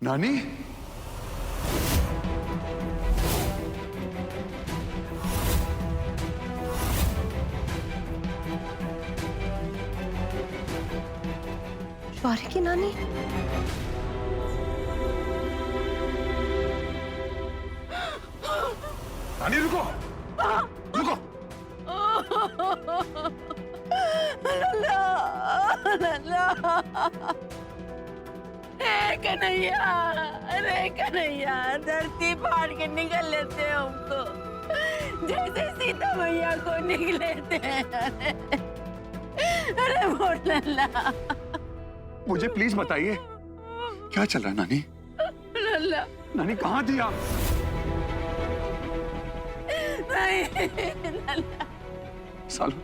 नानी, शौर्य की नानी? नानी रुको, रुको। लल्ला, लल्ला। कन्हैया, अरे कन्हैया, धरती फाड़ के निकल लेते हैं हमको, जैसे सीता मैया को निकले थे। अरे मोर लल्ला। मुझे प्लीज बताइए क्या चल रहा है नानी? लल्ला। नानी कहाँ थी आप? नहीं लल्ला। सालू,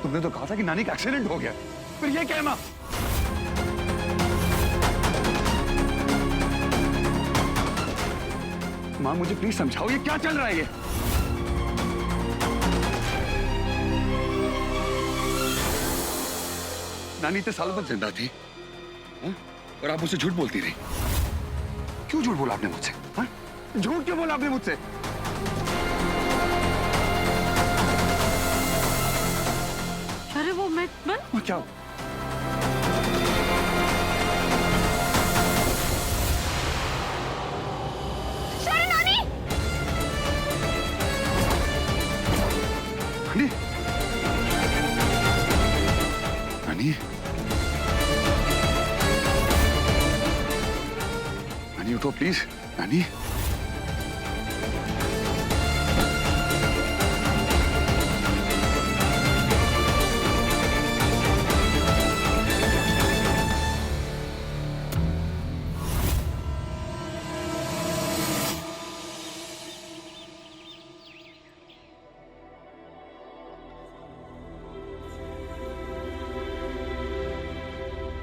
तुमने तो कहा था कि नानी का एक्सीडेंट हो गया, फिर ये कहना। मां मुझे प्लीज समझाओ ये क्या चल रहा है ये? नानी इतने सालों तक जिंदा थी, हा? और आप मुझसे झूठ बोलती रही। क्यों झूठ बोला आपने मुझसे? हा? झूठ क्यों बोला आपने मुझसे? अरे वो मैं क्या? नानी! नानी, नानी, नानी उठो प्लीज। नानी,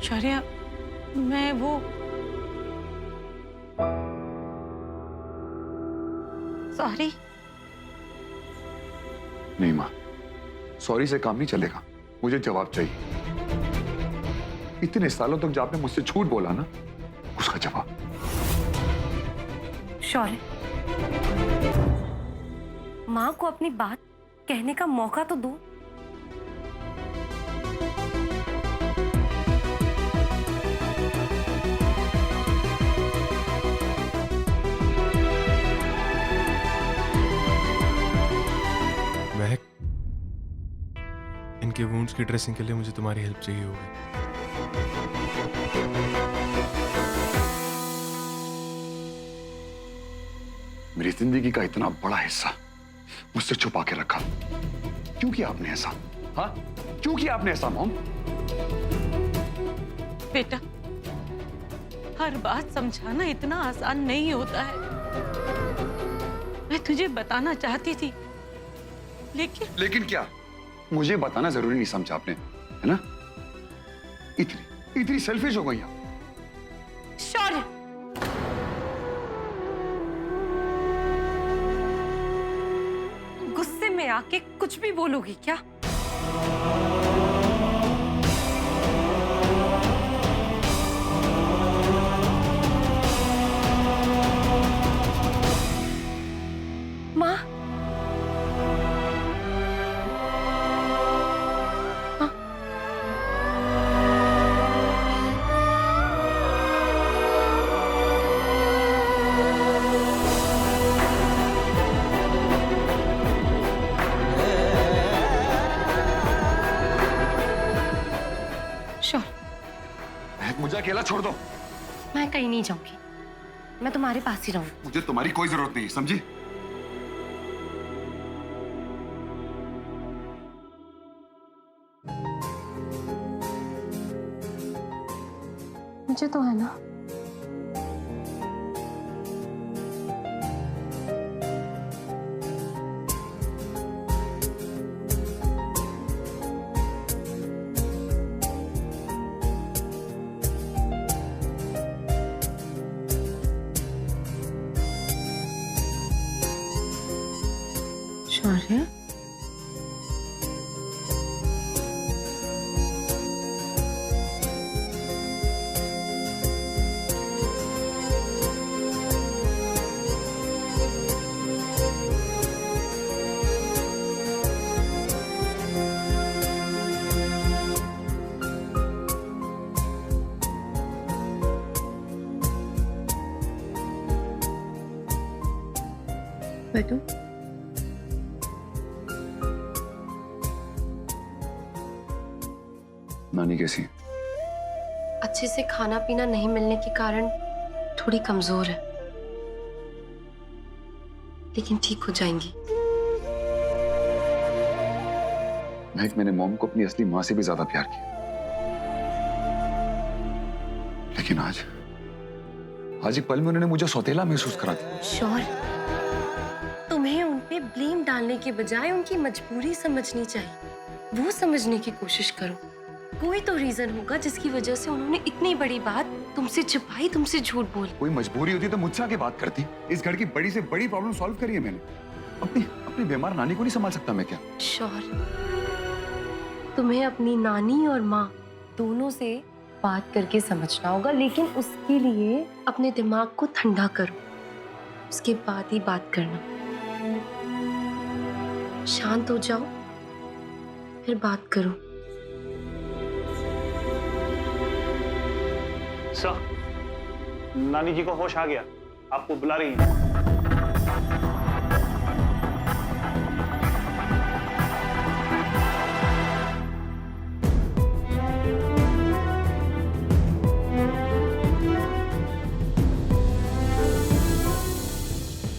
शौर्य, मैं वो सॉरी। नहीं मां, सॉरी से काम नहीं चलेगा। मुझे जवाब चाहिए। इतने सालों तक जो आपने मुझसे झूठ बोला ना, उसका जवाब। शौर्य, माँ को अपनी बात कहने का मौका तो दो। महक, इनके वुंड्स की ड्रेसिंग के लिए मुझे तुम्हारी हेल्प चाहिए होगी। मेरी जिंदगी का इतना बड़ा हिस्सा मुझसे छुपा के रखा, क्यों किया आपने ऐसा? हाँ, क्यों किया आपने ऐसा मॉम? बेटा, हर बात समझाना इतना आसान नहीं होता है। मैं तुझे बताना चाहती थी, लेकिन क्या? मुझे बताना जरूरी नहीं समझा आपने, है ना? इतनी इतनी सेल्फिश हो गई आप। शौर्य, गुस्से में आके कुछ भी बोलोगी क्या? माँ, मुझे अकेला छोड़ दो। मैं कहीं नहीं जाऊंगी, मैं तुम्हारे पास ही रहूंगी। मुझे तुम्हारी कोई जरूरत नहीं है, समझी? मुझे तो है ना। हैं? बैठो। नानी कैसी है? अच्छे से खाना पीना नहीं मिलने के कारण थोड़ी कमजोर है, लेकिन ठीक हो जाएंगी। महक, मैंने मॉम को अपनी असली माँ से भी ज्यादा प्यार किया, लेकिन आज एक पल में उन्होंने मुझे सौतेला महसूस करा दिया। शौर, तुम्हें उन पे ब्लेम डालने के बजाय उनकी मजबूरी समझनी चाहिए। वो समझने की कोशिश करो। कोई तो रीजन होगा जिसकी वजह से उन्होंने इतनी बड़ी बात तुमसे छुपाई, तुमसे झूठ बोली। कोई मजबूरी होती तो मुझसे आके बात करती। इस घर की बड़ी से बड़ी प्रॉब्लम सॉल्व करी है मैंने। अपनी बीमार नानी को नहीं संभाल सकता मैं क्या? शौर, तुम्हें अपनी नानी और माँ दोनों से बात करके समझना होगा, लेकिन उसके लिए अपने दिमाग को ठंडा करो, उसके बाद ही बात करना। शांत हो जाओ, फिर बात करो। सर, नानी जी को होश आ गया, आपको बुला रही हैं।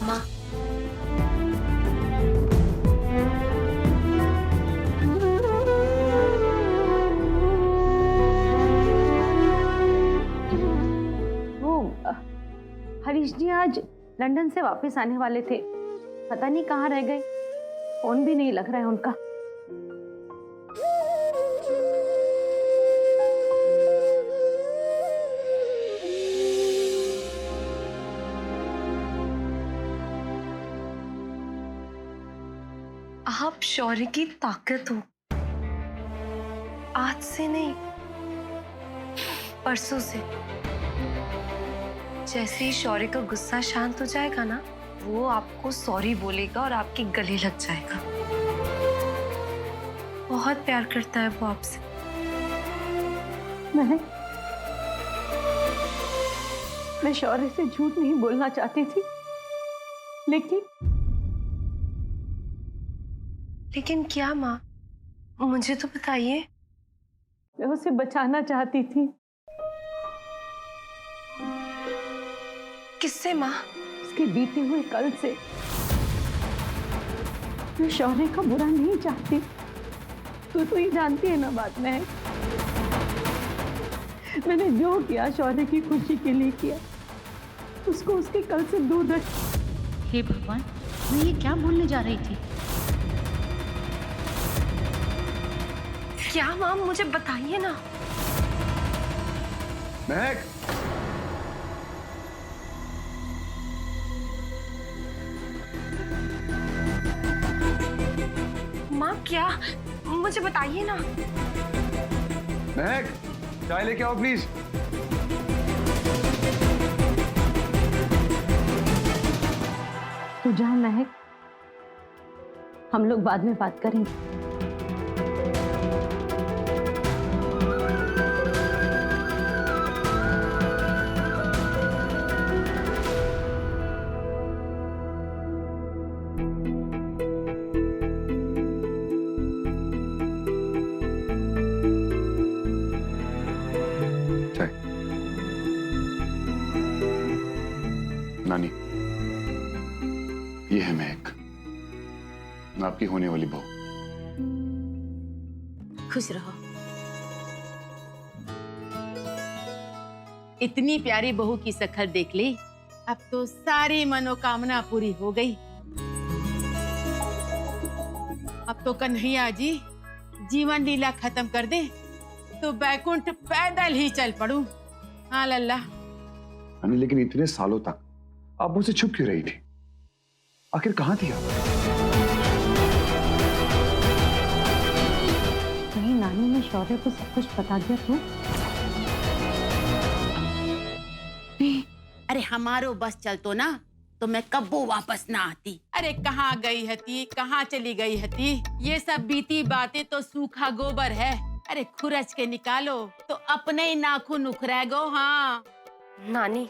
माँ, हरीश जी आज लंदन से वापस आने वाले थे, पता नहीं कहाँ रह गए। फोन भी नहीं लग रहा है उनका। आप शौर्य की ताकत हो। आज से नहीं, परसों से। जैसे ही शौर्य का गुस्सा शांत हो जाएगा ना, वो आपको सॉरी बोलेगा और आपके गले लग जाएगा। बहुत प्यार करता है वो आपसे। मैं शौर्य से झूठ नहीं बोलना चाहती थी, लेकिन क्या माँ, मुझे तो बताइए। मैं उसे बचाना चाहती थी। किससे माँ? उसके बीते हुए कल से। मैं शौर्य का बुरा नहीं चाहती, तू ही जानती है ना बात। मैंने जो किया शौर्य की खुशी के लिए किया, उसको उसके कल से दूर रख। हे भगवान, मैं ये क्या बोलने जा रही थी? क्या माँ, मुझे बताइए ना। महक, माँ क्या, मुझे बताइए ना। महक, चाय लेके आओ प्लीज। तू जा महक, हम लोग बाद में बात करेंगे। नानी, ये है महक, आपकी होने वाली बहू। खुश रहो। इतनी प्यारी बहू की शक्ल देख ली, अब तो सारी मनोकामना पूरी हो गई। अब तो कन्हैया जी जीवन लीला खत्म कर दे तो बैकुंठ पैदल ही चल पड़ूं। हाँ लल्ला। नानी, लेकिन इतने सालों तक आप मुझसे छुप क्यों रही थी? आखिर कहाँ थी आप? कहीं मैं शौर्य को सब कुछ बता दिया तो? अरे हमारो बस चलतो ना तो मैं कब्बो वापस ना आती। अरे कहाँ गई हती, कहाँ चली गई हती, ये सब बीती बातें तो सूखा गोबर है। अरे खुरच के निकालो तो अपने ही नाखून उखड़ेगो। हाँ नानी,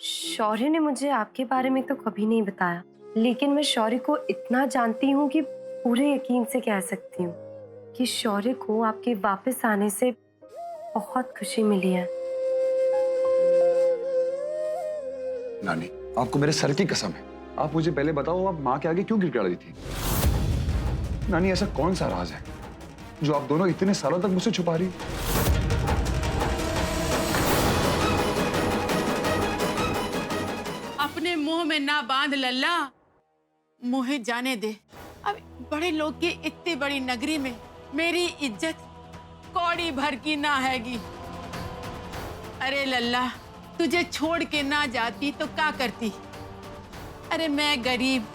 शौर्य ने मुझे आपके बारे में तो कभी नहीं बताया, लेकिन मैं शौर्य को इतना जानती हूँ कि पूरे यकीन से कह सकती हूँ कि शौर्य को आपके वापस आने से बहुत खुशी मिली है। नानी, आपको मेरे सर की कसम है, आप मुझे पहले बताओ, आप माँ के आगे क्यों गिड़गिड़ा रही थी? नानी, ऐसा कौन सा राज है जो आप दोनों इतने सालों तक मुझसे छुपा रही? अपने मुंह में ना बांध लल्ला, मुहे जाने दे। अब बड़े लोग की इतनी बड़ी नगरी में मेरी इज्जत कौड़ी भर की ना हैगी। अरे लल्ला, तुझे छोड़ के ना जाती तो क्या करती? अरे मैं गरीब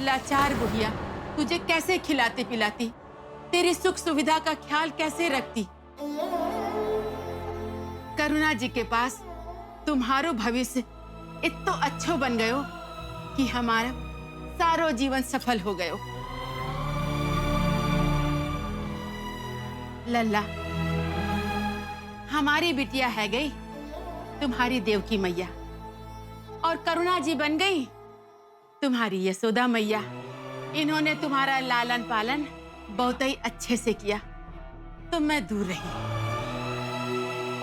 लाचार बुढ़िया तुझे कैसे खिलाती पिलाती, तेरी सुख सुविधा का ख्याल कैसे रखती? करुणा जी के पास तुम्हारो भविष्य इतो अच्छो बन गयो कि हमारा सारो जीवन सफल हो गयो। लल्ला, हमारी बिटिया है गई तुम्हारी देवकी मैया, और करुणा जी बन गई तुम्हारी यशोदा मैया। इन्होंने तुम्हारा लालन पालन बहुत ही अच्छे से किया, तो मैं दूर रही।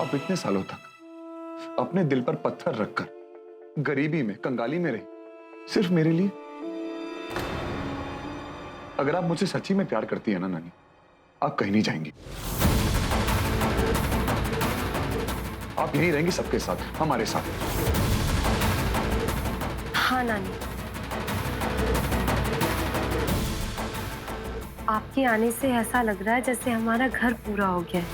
आप इतने सालों तक अपने दिल पर पत्थर रखकर गरीबी में, कंगाली में रही, सिर्फ मेरे लिए। अगर आप मुझसे सच्ची में प्यार करती है ना नानी, आप कहीं नहीं जाएंगी। आप यहीं रहेंगी सबके साथ, हमारे साथ। हाँ नानी, आपके आने से ऐसा लग रहा है जैसे हमारा घर पूरा हो गया है।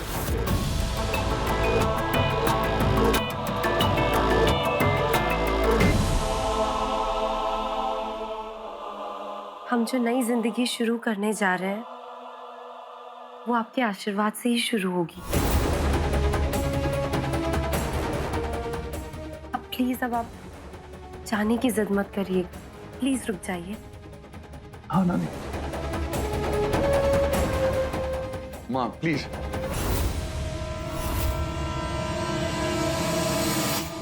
हम जो नई जिंदगी शुरू करने जा रहे हैं वो आपके आशीर्वाद से ही शुरू होगी। अब प्लीज, अब आप जाने की जिद मत करिए, प्लीज रुक जाइए। हाँ नानी। माँ प्लीज,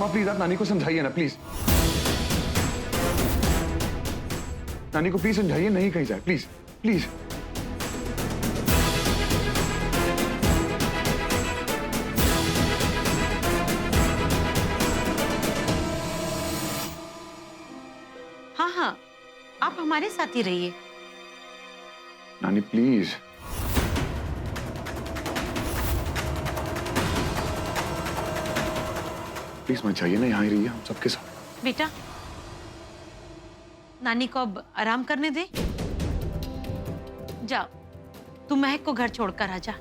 माँ प्लीज, आप नानी को समझाइए ना प्लीज। नानी को प्लीज समझाइए, नहीं कहीं जाए, प्लीज प्लीज। हाँ हाँ, आप हमारे साथ ही रहिए। नानी प्लीज। प्लीज मत जाइए ना, यहाँ ही रहिए हम सबके साथ। बेटा, नानी को अब आराम करने दे। जा, तू महक को घर छोड़कर आ जा।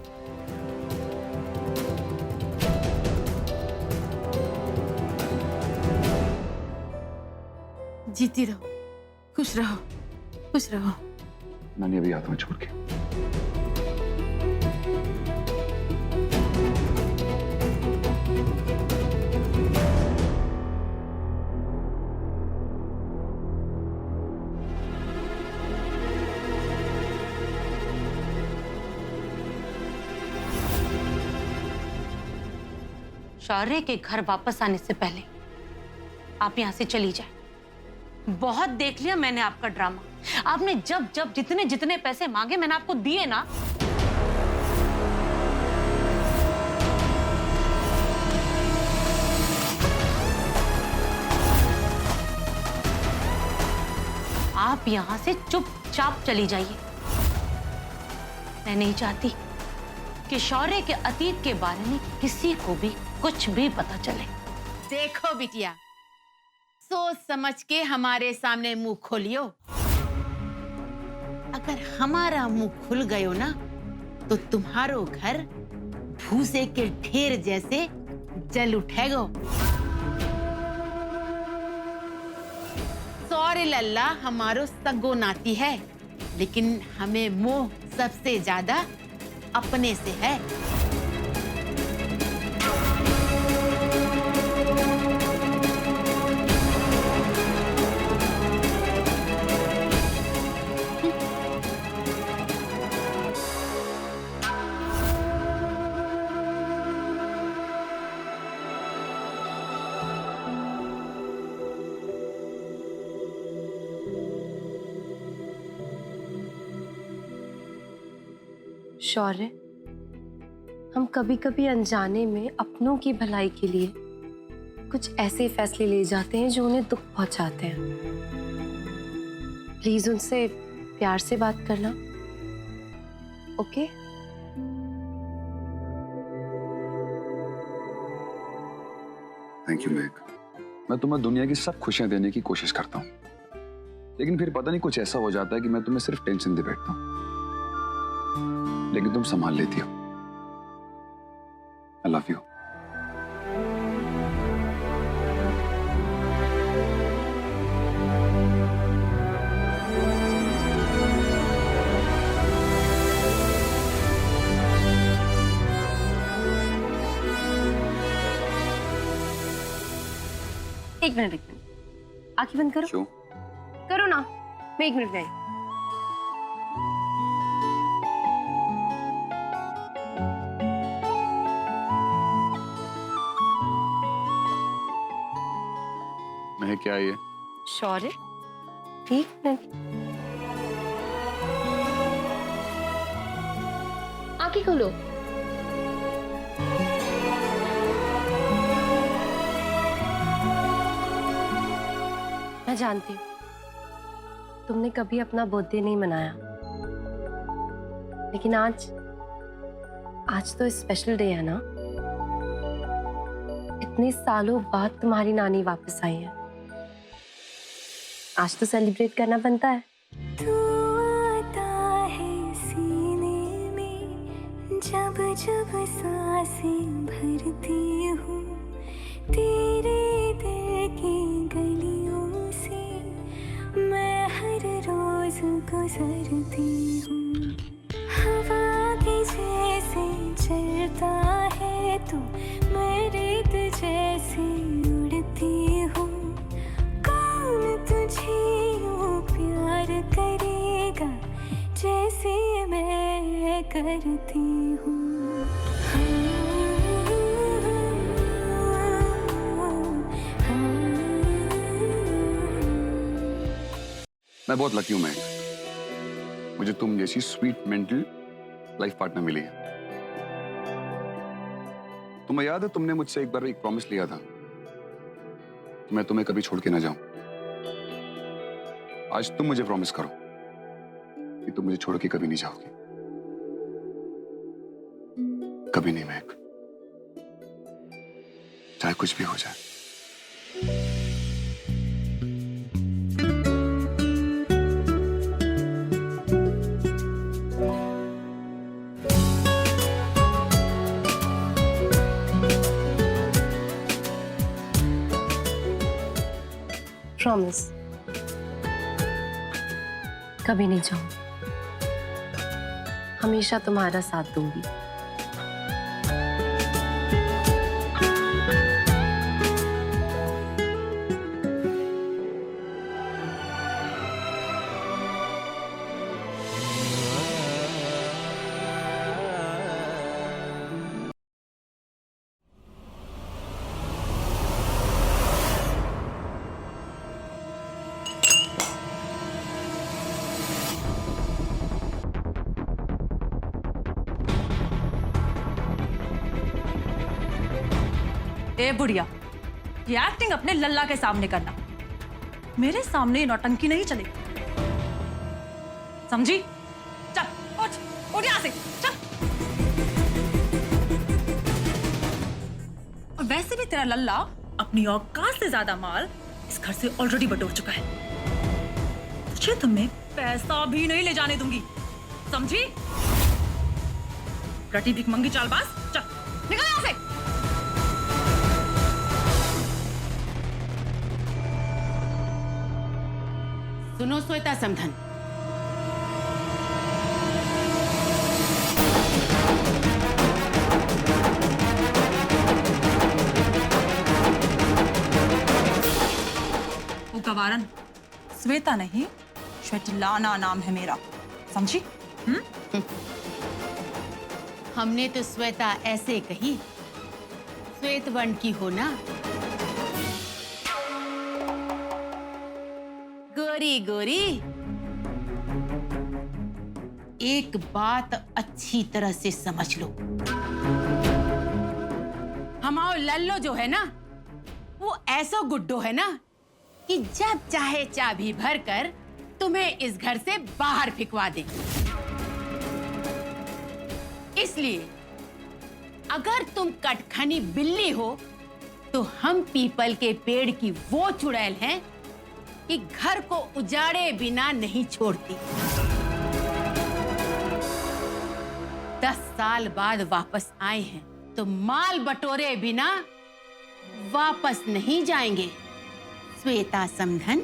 जीती रहो, खुश रहो, खुश रहो। नानी अभी आता हूँ छोड़ के। शौर्य के घर वापस आने से पहले आप यहाँ से चली जाए। बहुत देख लिया मैंने आपका ड्रामा। आपने जब जब जितने जितने पैसे मांगे मैंने आपको दिए ना। आप यहाँ से चुपचाप चली जाइए। मैं नहीं चाहती कि शौर्य के अतीत के बारे में किसी को भी कुछ भी पता चले। देखो बिटिया, सोच समझ के हमारे सामने मुंह खोलियो। अगर हमारा मुंह खुल गयो ना तो तुम्हारो घर भूसे के ढेर जैसे जल उठेगो। सॉरी लल्ला, हमारो सगो नाती है, लेकिन हमें मोह सबसे ज्यादा अपने से है। शौर्य, हम कभी कभी अनजाने में अपनों की भलाई के लिए कुछ ऐसे फैसले ले जाते हैं जो उन्हें दुख पहुंचाते हैं। प्लीज उनसे प्यार से बात करना, ओके? थैंक यू महक। मैं तुम्हें दुनिया की सब खुशियां देने की कोशिश करता हूँ, लेकिन फिर पता नहीं कुछ ऐसा हो जाता है कि मैं तुम्हें सिर्फ टेंशन दे बैठता हूँ, लेकिन तुम संभाल लेती हो। I love you. एक मिनट आंखें बंद करो। क्यों? करो ना, मैं 1 मिनट में आई। महक क्या है ये? शौर्य, 1 मिनट। आंखें खोलो। मैं जानती हूँ तुमने कभी अपना बर्थडे नहीं मनाया, लेकिन आज तो स्पेशल डे है ना। इतने सालों बाद तुम्हारी नानी वापस आई है, आज तो सेलिब्रेट करना बनता है। तू आता है सीने में, जब जब सांसें भरती हूँ, तेरे दिल की गलियों से मैं हर रोज गुजरती हूँ। हवा के जैसे चलता है तू, मैं रेत जैसे उड़ती हूँ। कौन तुझे यूं प्यार करेगा जैसे मैं करती हूँ। मैं बहुत लकी हूं महक, मुझे तुम जैसी स्वीट मेंटल लाइफ पार्टनर मिली है। तुम्हें याद है तुमने मुझसे एक बार एक प्रॉमिस लिया था कि मैं तुम्हें कभी छोड़ के ना जाऊं। आज तुम मुझे प्रॉमिस करो कि तुम मुझे छोड़ के कभी नहीं जाओगे। कभी नहीं महक, चाहे कुछ भी हो जाए। प्रॉमिस, कभी नहीं जाऊं, हमेशा तुम्हारा साथ दूंगी। ए बुढ़िया, ये एक्टिंग अपने लल्ला के सामने करना, मेरे सामने ये नौटंकी नहीं चलेगी, समझी? चल उठ यहाँ से, चल। और वैसे भी तेरा लल्ला अपनी औकात से ज्यादा माल इस घर से ऑलरेडी बटोर चुका है। तुझे तो मैं पैसा भी नहीं ले जाने दूंगी, समझी? रटी भिखमंगी चालबाज, चल निकल यहाँ से। सुनो श्वेता समधन, गवारन। श्वेता नहीं, श्वेतलाना नाम है मेरा, समझी? हमने तो श्वेता ऐसे कही, श्वेत वर्ण की हो ना। गोरी गोरी, एक बात अच्छी तरह से समझ लो, हमारा लल्लो जो है ना, वो ऐसा गुड्डो है ना कि जब चाहे चाबी भरकर तुम्हें इस घर से बाहर फेंकवा दे। इसलिए अगर तुम कटखनी बिल्ली हो तो हम पीपल के पेड़ की वो चुड़ैल हैं कि घर को उजाड़े बिना नहीं छोड़ती। 10 साल बाद वापस आए हैं तो माल बटोरे बिना वापस नहीं जाएंगे। श्वेता समधन